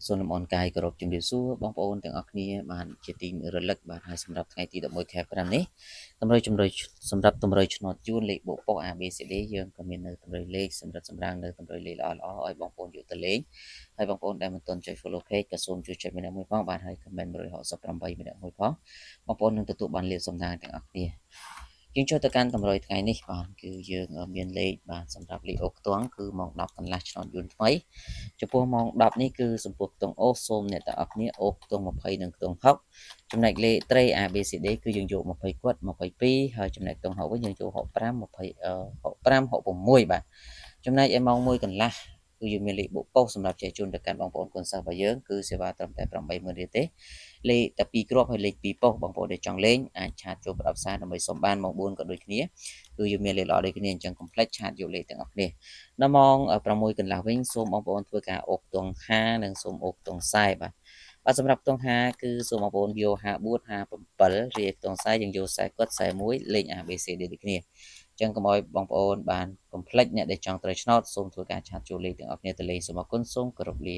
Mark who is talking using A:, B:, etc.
A: សូមលំអរកាយគោរពជំរាបសួរបងប្អូនទាំងអស់គ្នាបានជាទីរលឹកបាទហើយសម្រាប់ថ្ងៃទី11ខែ5នេះតម្រុយសម្រាប់តម្រុយឆ្នោតជួនលេខបូកប៉ុស ABCD យើងក៏មាននៅតម្រុយលេខសម្រាប់សម្រាងនៅតម្រុយលេខល្អៗឲ្យបងប្អូនយកទៅលេងហើយបងប្អូនដែលមិនទាន់ចុច follow page ក៏សូមជួយចុចម្នាក់មួយផងបាទហើយ comment 168ម្នាក់មួយផងបងប្អូននឹងទទួលបានលាភសំណាងទាំងអស់គ្នាយើងចូលទៅកាន់តម្រុយថ្ងៃនេះបាទគឺយើងមានលេខបាទសម្រាប់លេខអូខ្ទង់គឺម៉ោង10កន្លះឆ្នោតយួនថ្មីចំពោះម៉ោង10នេះគឺសំពោះខ្ទង់អូសូមអ្នកទាំងអស់គ្នាអូខ្ទង់20និងខ្ទង់60ចំណែកលេខត្រី ABCD គឺយើងយក20គាត់22ហើយចំណែកខ្ទង់60វិញយើងយក65 65 66បាទចំណែកឯម៉ោង1កន្លះគឺយើងមានលេខបូកប៉ុសសម្រាប់ចែកជូនទៅកាន់បងប្អូនកូនសិស្សរបស់យើងគឺសេវាត្រឹមតែ80000រៀលទេលេខតែ2គ្រាប់ហើយលេខ2ប៉ុសបងប្អូនដែលចង់លេងអាចឆាតចូលប្រដាប់សារដើម្បីសុំបានម៉ោង4ក៏ដូចគ្នាគឺយើងមានលេខល្អដូចគ្នាអញ្ចឹងកុំភ្លេចឆាតយកលេខទាំងអស់គ្នាដល់ម៉ោង6កន្លះវិញសូមបងប្អូនធ្វើការអូខ្ទង់50និងសូមអូខ្ទង់40បាទសម្រាប់ខ្ទង់50គឺសូមបងប្អូនយក54 57រៀលខ្ទង់40យើងយក40គាត់41លេខ ABCD ដូចគ្នាចឹងកុំឲ្យបងប្អូនបានកុំភ្លេចអ្នកដែលចង់ត្រូវឆ្នោតសូមធ្វើការឆាតចូលលេខទាំងអស់គ្នាទៅលេខសូមអរគុណសូមគោរពលា